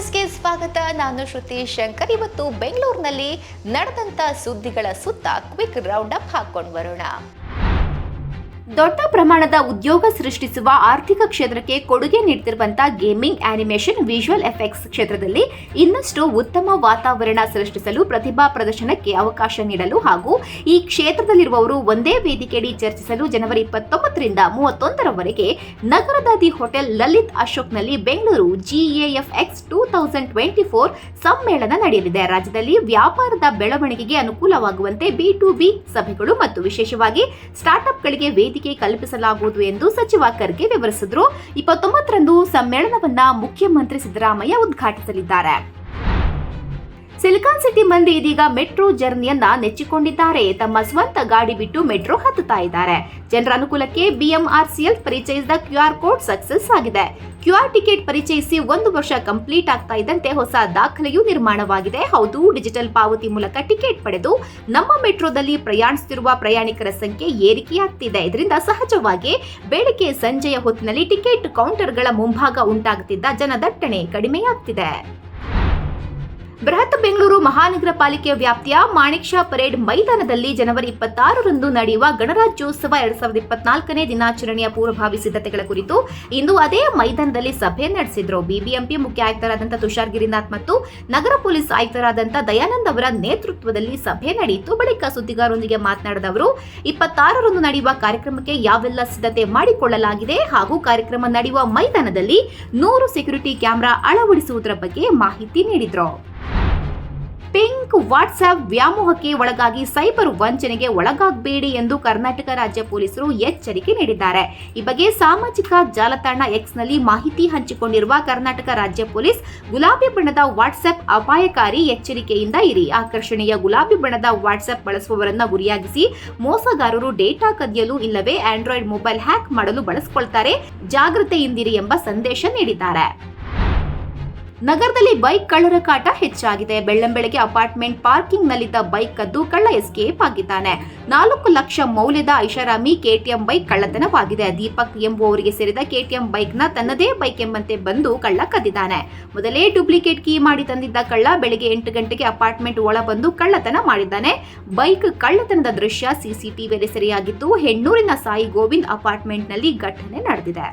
ನ್ಯೂಸ್ಗೆ ಸ್ವಾಗತ. ನಾನು ಶ್ರುತಿ ಶಂಕರ್. ಇವತ್ತು ಬೆಂಗಳೂರಿನಲ್ಲಿ ನಡೆದಂತ ಸುದ್ದಿಗಳ ಸುತ್ತ ಕ್ವಿಕ್ ರೌಂಡ್ ಅಪ್ ಹಾಕೊಂಡು ಬರೋಣ. ದೊಡ್ಡ ಪ್ರಮಾಣದ ಉದ್ಯೋಗ ಸೃಷ್ಟಿಸುವ ಆರ್ಥಿಕ ಕ್ಷೇತ್ರಕ್ಕೆ ಕೊಡುಗೆ ನೀಡುತ್ತಿರುವಂತಹ ಗೇಮಿಂಗ್, ಆನಿಮೇಷನ್, ವಿಜುವಲ್ ಎಫೆಕ್ಟ್ಸ್ ಕ್ಷೇತ್ರದಲ್ಲಿ ಇನ್ನಷ್ಟು ಉತ್ತಮ ವಾತಾವರಣ ಸೃಷ್ಟಿಸಲು ಪ್ರತಿಭಾ ಪ್ರದರ್ಶನಕ್ಕೆ ಅವಕಾಶ ನೀಡಲು ಹಾಗೂ ಈ ಕ್ಷೇತ್ರದಲ್ಲಿರುವವರು ಒಂದೇ ವೇದಿಕೆಯಡಿ ಚರ್ಚಿಸಲು ಜನವರಿ 29ರಿಂದ 31ರವರೆಗೆ ನಗರದ ದಿ ಹೋಟೆಲ್ ಲಲಿತ್ ಅಶೋಕ್ನಲ್ಲಿ ಬೆಂಗಳೂರು GAFX 2024 ಸಮ್ಮೇಳನ ನಡೆಯಲಿದೆ. ರಾಜ್ಯದಲ್ಲಿ ವ್ಯಾಪಾರದ ಬೆಳವಣಿಗೆಗೆ ಅನುಕೂಲವಾಗುವಂತೆ B2B ಸಭೆಗಳು ಮತ್ತು ವಿಶೇಷವಾಗಿ ಸ್ಟಾರ್ಟ್ಅಪ್ಗಳಿಗೆ ವೇದಿಕೆ ಕಲ್ಪಿಸಲಾಗುವುದು ಎಂದು ಸಚಿವ ಖರ್ಗೆ ವಿವರಿಸಿದರು. 29ರಂದು ಸಮ್ಮೇಳನವನ್ನ ಮುಖ್ಯಮಂತ್ರಿ ಸಿದ್ದರಾಮಯ್ಯ ಉದ್ಘಾಟಿಸಲಿದ್ದಾರೆ. ಸಿಲಿಕಾನ್ ಸಿಟಿ ಮಂದಿ ಇದೀಗ ಮೆಟ್ರೋ ಜರ್ನಿಯನ್ನ ನೆಚ್ಚಿಕೊಂಡಿದ್ದಾರೆ. ತಮ್ಮ ಸ್ವಂತ ಗಾಡಿ ಬಿಟ್ಟು ಮೆಟ್ರೋ ಹತ್ತುತ್ತಾ ಇದ್ದಾರೆ. ಜನರ ಅನುಕೂಲಕ್ಕೆ BMRCL ಪರಿಚಯಿಸಿದ QR ಕೋಡ್ ಸಕ್ಸಸ್ ಆಗಿದೆ. QR ಟಿಕೆಟ್ ಪರಿಚಯಿಸಿ 1 ವರ್ಷ ಕಂಪ್ಲೀಟ್ ಆಗ್ತಾ ಇದ್ದಂತೆ ಹೊಸ ದಾಖಲೆಯೂ ನಿರ್ಮಾಣವಾಗಿದೆ. ಹೌದು, ಡಿಜಿಟಲ್ ಪಾವತಿ ಮೂಲಕ ಟಿಕೆಟ್ ಪಡೆದು ನಮ್ಮ ಮೆಟ್ರೋದಲ್ಲಿ ಪ್ರಯಾಣಿಸುತ್ತಿರುವ ಪ್ರಯಾಣಿಕರ ಸಂಖ್ಯೆ ಏರಿಕೆಯಾಗ್ತಿದೆ. ಇದರಿಂದ ಸಹಜವಾಗಿ ಬೆಳಗ್ಗೆ ಸಂಜೆಯ ಹೊತ್ತಿನಲ್ಲಿ ಟಿಕೆಟ್ ಕೌಂಟರ್ಗಳ ಮುಂಭಾಗ ಉಂಟಾಗುತ್ತಿದ್ದ ಜನದಟ್ಟಣೆ ಕಡಿಮೆಯಾಗ್ತಿದೆ. ಬೃಹತ್ ಬೆಂಗಳೂರು ಮಹಾನಗರ ಪಾಲಿಕೆ ವ್ಯಾಪ್ತಿಯ ಮಾಣಿಕ್ ಷಾ ಪರೇಡ್ ಮೈದಾನದಲ್ಲಿ ಜನವರಿ 26ರಂದು ನಡೆಯುವ ಗಣರಾಜ್ಯೋತ್ಸವ 2024ನೇ ದಿನಾಚರಣೆಯ ಪೂರ್ವಭಾವಿ ಸಿದ್ಧತೆಗಳ ಕುರಿತು ಇಂದು ಅದೇ ಮೈದಾನದಲ್ಲಿ ಸಭೆ ನಡೆಸಿದ್ರು. BBMP ಮುಖ್ಯ ಆಯುಕ್ತರಾದಂಥ ತುಷಾರ್ ಗಿರಿನಾಥ್ ಮತ್ತು ನಗರ ಪೊಲೀಸ್ ಆಯುಕ್ತರಾದಂಥ ದಯಾನಂದ್ ಅವರ ನೇತೃತ್ವದಲ್ಲಿ ಸಭೆ ನಡೆಯಿತು. ಬಳಿಕ ಸುದ್ದಿಗಾರರೊಂದಿಗೆ ಮಾತನಾಡಿದ ಅವರು 26ರಂದು ನಡೆಯುವ ಕಾರ್ಯಕ್ರಮಕ್ಕೆ ಯಾವೆಲ್ಲ ಸಿದ್ಧತೆ ಮಾಡಿಕೊಳ್ಳಲಾಗಿದೆ ಹಾಗೂ ಕಾರ್ಯಕ್ರಮ ನಡೆಯುವ ಮೈದಾನದಲ್ಲಿ 100 ಸೆಕ್ಯೂರಿಟಿ ಕ್ಯಾಮೆರಾ ಅಳವಡಿಸುವುದರ ಬಗ್ಗೆ ಮಾಹಿತಿ ನೀಡಿದ್ರು. ಪಿಂಕ್ ವಾಟ್ಸ್ಆಪ್ ವ್ಯಾಮೋಹಕ್ಕೆ ಒಳಗಾಗಿ ಸೈಬರ್ ವಂಚನೆಗೆ ಒಳಗಾಗಬೇಡಿ ಎಂದು ಕರ್ನಾಟಕ ರಾಜ್ಯ ಪೊಲೀಸರು ಎಚ್ಚರಿಕೆ ನೀಡಿದ್ದಾರೆ. ಈ ಬಗ್ಗೆ ಸಾಮಾಜಿಕ ಜಾಲತಾಣ Xನಲ್ಲಿ ಮಾಹಿತಿ ಹಂಚಿಕೊಂಡಿರುವ ಕರ್ನಾಟಕ ರಾಜ್ಯ ಪೊಲೀಸ್ ಗುಲಾಬಿ ಬಣ್ಣದ ವಾಟ್ಸ್ಆಪ್ ಅಪಾಯಕಾರಿ, ಎಚ್ಚರಿಕೆಯಿಂದ ಇರಿ. ಆಕರ್ಷಣೀಯ ಗುಲಾಬಿ ಬಣ್ಣದ ವಾಟ್ಸ್ಆಪ್ ಬಳಸುವವರನ್ನ ಗುರಿಯಾಗಿಸಿ ಮೋಸಗಾರರು ಡೇಟಾ ಕದಿಯಲು ಇಲ್ಲವೇ ಆಂಡ್ರಾಯ್ಡ್ ಮೊಬೈಲ್ ಹ್ಯಾಕ್ ಮಾಡಲು ಬಳಸಿಕೊಳ್ತಾರೆ. ಜಾಗೃತೆಯಿಂದಿರಿ ಎಂಬ ಸಂದೇಶ ನೀಡಿದ್ದಾರೆ. ನಗರದಲ್ಲಿ ಬೈಕ್ ಕಳ್ಳರ ಕಾಟ ಹೆಚ್ಚಾಗಿದೆ. ಬೆಳ್ಳಂಬೆಳಗ್ಗೆ ಅಪಾರ್ಟ್ಮೆಂಟ್ ಪಾರ್ಕಿಂಗ್ನಲ್ಲಿದ್ದ ಬೈಕ್ ಕದ್ದು ಕಳ್ಳ ಎಸ್ಕೇಪ್ ಆಗಿದ್ದಾನೆ. 4 ಲಕ್ಷ ಮೌಲ್ಯದ ಐಷಾರಾಮಿ KTM ಬೈಕ್ ಕಳ್ಳತನವಾಗಿದೆ. ದೀಪಕ್ ಎಂಬುವವರಿಗೆ ಸೇರಿದ KTM ಬೈಕ್ನ ತನ್ನದೇ ಬೈಕ್ ಎಂಬಂತೆ ಬಂದು ಕಳ್ಳ ಕದ್ದಿದ್ದಾನೆ. ಮೊದಲೇ ಡೂಪ್ಲಿಕೇಟ್ ಕೀ ಮಾಡಿ ತಂದಿದ್ದ ಕಳ್ಳ ಬೆಳಗ್ಗೆ 8 ಗಂಟೆಗೆ ಅಪಾರ್ಟ್ಮೆಂಟ್ ಒಳ ಬಂದು ಕಳ್ಳತನ ಮಾಡಿದ್ದಾನೆ. ಬೈಕ್ ಕಳ್ಳತನದ ದೃಶ್ಯ CCTVಯಲ್ಲಿ ಸೆರೆಯಾಗಿದ್ದು ಹೆಣ್ಣೂರಿನ ಸಾಯಿ ಗೋವಿಂದ್ ಅಪಾರ್ಟ್ಮೆಂಟ್ನಲ್ಲಿ ಘಟನೆ ನಡೆದಿದೆ.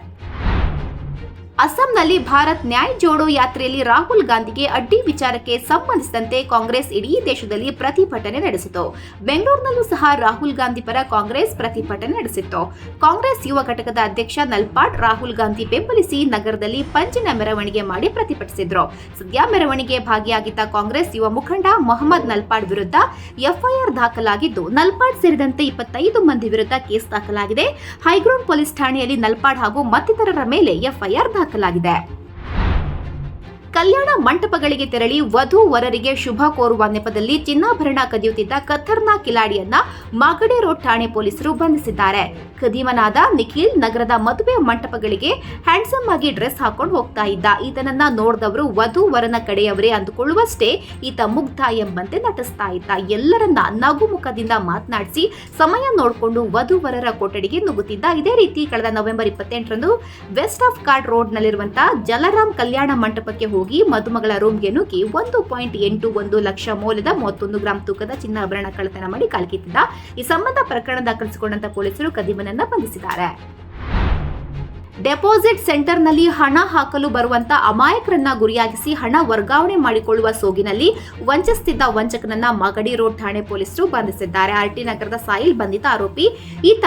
ಅಸ್ಸಾಂನಲ್ಲಿ ಭಾರತ್ ನ್ಯಾಯ್ ಜೋಡೋ ಯಾತ್ರೆಯಲ್ಲಿ ರಾಹುಲ್ ಗಾಂಧಿಗೆ ಅಡ್ಡಿ ವಿಚಾರಕ್ಕೆ ಸಂಬಂಧಿಸಿದಂತೆ ಕಾಂಗ್ರೆಸ್ ಇಡೀ ದೇಶದಲ್ಲಿ ಪ್ರತಿಭಟನೆ ನಡೆಸಿತು. ಬೆಂಗಳೂರಿನಲ್ಲೂ ಸಹ ರಾಹುಲ್ ಗಾಂಧಿ ಪರ ಕಾಂಗ್ರೆಸ್ ಪ್ರತಿಭಟನೆ ನಡೆಸಿತ್ತು. ಕಾಂಗ್ರೆಸ್ ಯುವ ಘಟಕದ ಅಧ್ಯಕ್ಷ ನಲ್ಪಾಡ್ ರಾಹುಲ್ ಗಾಂಧಿ ಬೆಂಬಲಿಸಿ ನಗರದಲ್ಲಿ ಪಂಜಿನ ಮೆರವಣಿಗೆ ಮಾಡಿ ಪ್ರತಿಭಟಿಸಿದ್ರು. ಸದ್ಯ ಮೆರವಣಿಗೆ ಭಾಗಿಯಾಗಿದ್ದ ಕಾಂಗ್ರೆಸ್ ಯುವ ಮುಖಂಡ ಮೊಹಮ್ಮದ್ ನಲ್ಪಾಡ್ ವಿರುದ್ಧ FIR ದಾಖಲಾಗಿದ್ದು, ನಲ್ಪಾಡ್ ಸೇರಿದಂತೆ 25 ಮಂದಿ ವಿರುದ್ಧ ಕೇಸ್ ದಾಖಲಾಗಿದೆ. ಹೈಗ್ರೌಂಡ್ ಪೊಲೀಸ್ ಠಾಣೆಯಲ್ಲಿ ನಲ್ಪಾಡ್ ಹಾಗೂ ಮತ್ತಿತರರ ಮೇಲೆ FIR ದಾಖಲಾಗಿದೆ. ಕಲ್ಯಾಣ ಮಂಟಪಗಳಿಗೆ ತೆರಳಿ ವಧು ವರರಿಗೆ ಶುಭ ಕೋರುವ ನೆಪದಲ್ಲಿ ಚಿನ್ನಾಭರಣ ಕದಿಯುತ್ತಿದ್ದ ಕತ್ತರ್ನ ಕಿಲಾಡಿಯನ್ನ ಮಾಗಡಿ ರೋಡ್ ಠಾಣೆ ಪೊಲೀಸರು ಬಂಧಿಸಿದ್ದಾರೆ. ಖದೀಮನಾದ ನಿಖಿಲ್ ನಗರದ ಮದುವೆ ಮಂಟಪಗಳಿಗೆ ಹ್ಯಾಂಡ್ಸಮ್ ಆಗಿ ಡ್ರೆಸ್ ಹಾಕೊಂಡು ಹೋಗ್ತಾ ಇದ್ದ. ಈತನನ್ನ ನೋಡಿದವರು ವಧು ವರನ ಕಡೆಯವರೇ ಅಂದುಕೊಳ್ಳುವಷ್ಟೇ ಈತ ಮುಗ್ಧ ಎಂಬಂತೆ ನಟಿಸ್ತಾ ಇದ್ದ. ಎಲ್ಲರನ್ನ ನಗುಮುಖದಿಂದ ಮಾತನಾಡಿಸಿ ಸಮಯ ನೋಡಿಕೊಂಡು ವಧು ವರರ ಕೊಠಡಿಗೆ ನುಗ್ಗುತ್ತಿದ್ದ. ಇದೇ ರೀತಿ ಕಳೆದ ನವೆಂಬರ್ 28ರಂದು ವೆಸ್ಟ್ ಆಫ್ ಕಾರ್ಡ್ ರೋಡ್ ನಲ್ಲಿರುವಂತಹ ಜಲರಾಮ್ ಕಲ್ಯಾಣ ಮಂಟಪಕ್ಕೆ ಹೋಗಿ ಮದುಮಗಳ ರೂಮ್ಗೆ ನುಗ್ಗಿ 1.81 ಲಕ್ಷ ಮೌಲ್ಯದ 31 ಗ್ರಾಂ ತೂಕದ ಚಿನ್ನಾಭರಣ ಕಳ್ಳತನ ಮಾಡಿ ಕಾಲ್ಕಿತ್ತಿದ್ದ. ಈ ಸಂಬಂಧ ಪ್ರಕರಣ ದಾಖಲಿಸಿಕೊಂಡಂತ ಪೊಲೀಸರು ಕದಿಮನನ್ನ ಬಂಧಿಸಿದ್ದಾರೆ. ಡೆಪಾಸಿಟ್ ಸೆಂಟರ್ನಲ್ಲಿ ಹಣ ಹಾಕಲು ಬರುವಂತ ಅಮಾಯಕರನ್ನ ಗುರಿಯಾಗಿಸಿ ಹಣ ವರ್ಗಾವಣೆ ಮಾಡಿಕೊಳ್ಳುವ ಸೋಗಿನಲ್ಲಿ ವಂಚಿಸುತ್ತಿದ್ದ ವಂಚಕನನ್ನ ಮಾಗಡಿ ರೋಡ್ ಠಾಣೆ ಪೊಲೀಸರು ಬಂಧಿಸಿದ್ದಾರೆ. RT ನಗರದ ಸಾಯಿಲ್ ಬಂಧಿತ ಆರೋಪಿ. ಈತ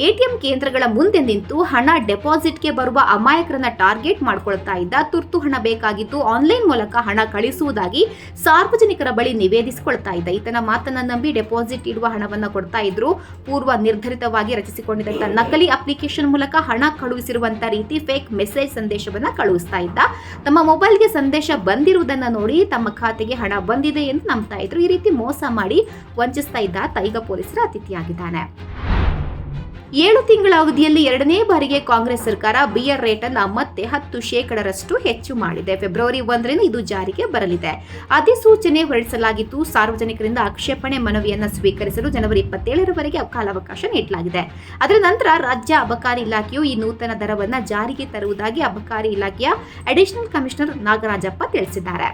ATM ಕೇಂದ್ರಗಳ ಮುಂದೆ ನಿಂತು ಹಣ ಡೆಪಾಸಿಟ್ಗೆ ಬರುವ ಅಮಾಯಕರನ್ನ ಟಾರ್ಗೆಟ್ ಮಾಡ್ಕೊಳ್ತಾ ಇದ್ದ. ತುರ್ತು ಹಣ ಬೇಕಾಗಿದ್ದು ಆನ್ಲೈನ್ ಮೂಲಕ ಹಣ ಕಳಿಸುವುದಾಗಿ ಸಾರ್ವಜನಿಕರ ಬಳಿ ನಿವೇದಿಸಿಕೊಳ್ತಾ ಇದ್ದ. ಈತನ ಮಾತನ್ನ ನಂಬಿ ಡೆಪಾಸಿಟ್ ಇಡುವ ಹಣವನ್ನ ಕೊಡ್ತಾ ಇದ್ರು. ಪೂರ್ವ ನಿರ್ಧರಿತವಾಗಿ ರಚಿಸಿಕೊಂಡಿದ್ದಂತ ನಕಲಿ ಅಪ್ಲಿಕೇಶನ್ ಮೂಲಕ ಹಣ ಕಳುಹಿಸಿರುವಂತ ರೀತಿ ಫೇಕ್ ಮೆಸೇಜ್ ಸಂದೇಶವನ್ನ ಕಳುಹಿಸ್ತಾ ಇದ್ದ. ತಮ್ಮ ಮೊಬೈಲ್ಗೆ ಸಂದೇಶ ಬಂದಿರುವುದನ್ನ ನೋಡಿ ತಮ್ಮ ಖಾತೆಗೆ ಹಣ ಬಂದಿದೆ ಎಂದು ನಂಬ್ತಾ ಇದ್ರು. ಈ ರೀತಿ ಮೋಸ ಮಾಡಿ ವಂಚಿಸ್ತಾ ಇದ್ದ ಈಗ ಪೊಲೀಸರ ಅತಿಥಿಯಾಗಿದ್ದಾನೆ. 7 ತಿಂಗಳ ಅವಧಿಯಲ್ಲಿ 2ನೇ ಬಾರಿಗೆ ಕಾಂಗ್ರೆಸ್ ಸರ್ಕಾರ ಬಿಯರ್ ರೇಟ್ ಅನ್ನು ಮತ್ತೆ 10% ಹೆಚ್ಚು ಮಾಡಿದೆ. ಫೆಬ್ರವರಿ 1ರಿಂದ ಇದು ಜಾರಿಗೆ ಬರಲಿದೆ. ಅಧಿಸೂಚನೆ ಹೊರಡಿಸಲಾಗಿದ್ದು, ಸಾರ್ವಜನಿಕರಿಂದ ಆಕ್ಷೇಪಣೆ ಮನವಿಯನ್ನು ಸ್ವೀಕರಿಸಲು ಜನವರಿ 27ರವರೆಗೆ ಕಾಲಾವಕಾಶ ನೀಡಲಾಗಿದೆ. ಅದರ ನಂತರ ರಾಜ್ಯ ಅಬಕಾರಿ ಇಲಾಖೆಯು ಈ ನೂತನ ದರವನ್ನು ಜಾರಿಗೆ ತರುವುದಾಗಿ ಅಬಕಾರಿ ಇಲಾಖೆಯ ಅಡಿಷನಲ್ ಕಮಿಷನರ್ ನಾಗರಾಜಪ್ಪ ತಿಳಿಸಿದ್ದಾರೆ.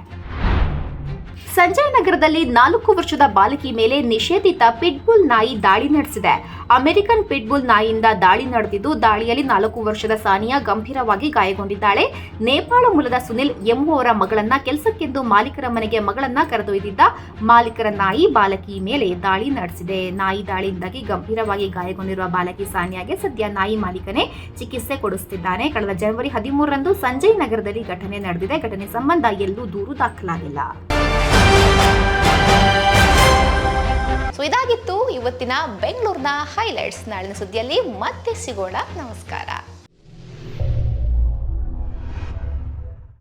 ಸಂಜಯ್ ನಗರದಲ್ಲಿ 4 ವರ್ಷದ ಬಾಲಕಿ ಮೇಲೆ ನಿಷೇಧಿತ ಪಿಟ್ಬುಲ್ ನಾಯಿ ದಾಳಿ ನಡೆಸಿದೆ. ಅಮೆರಿಕನ್ ಪಿಟ್ಬುಲ್ ನಾಯಿಯಿಂದ ದಾಳಿ ನಡೆದಿದ್ದು, ದಾಳಿಯಲ್ಲಿ 4 ವರ್ಷದ ಸಾನಿಯಾ ಗಂಭೀರವಾಗಿ ಗಾಯಗೊಂಡಿದ್ದಾಳೆ. ನೇಪಾಳ ಮೂಲದ ಸುನಿಲ್ ಎಂಬುವರ ಮಗಳನ್ನ ಕೆಲಸಕ್ಕೆಂದು ಮಾಲೀಕರ ಮನೆಗೆ ಮಗಳನ್ನ ಕರೆದೊಯ್ದಿದ್ದ ಮಾಲೀಕರ ನಾಯಿ ಬಾಲಕಿ ಮೇಲೆ ದಾಳಿ ನಡೆಸಿದೆ. ನಾಯಿ ದಾಳಿಯಿಂದಾಗಿ ಗಂಭೀರವಾಗಿ ಗಾಯಗೊಂಡಿರುವ ಬಾಲಕಿ ಸಾನಿಯಾಗೆ ಸದ್ಯ ನಾಯಿ ಮಾಲೀಕನೇ ಚಿಕಿತ್ಸೆ ಕೊಡಿಸುತ್ತಿದ್ದಾನೆ. ಕಳೆದ ಜನವರಿ 13ರಂದು ಸಂಜಯ್ ನಗರದಲ್ಲಿ ಘಟನೆ ನಡೆದಿದೆ. ಘಟನೆ ಸಂಬಂಧ ಎಲ್ಲೂ ದೂರು ದಾಖಲಾಗಿಲ್ಲ. ಇದಾಗಿತ್ತು ಇವತ್ತಿನ ಬೆಂಗಳೂರಿನ ಹೈಲೈಟ್ಸ್. ನಾಳಿನ ಸುದ್ದಿಯಲ್ಲಿ ಮತ್ತೆ ಸಿಗೋಣ. ನಮಸ್ಕಾರ.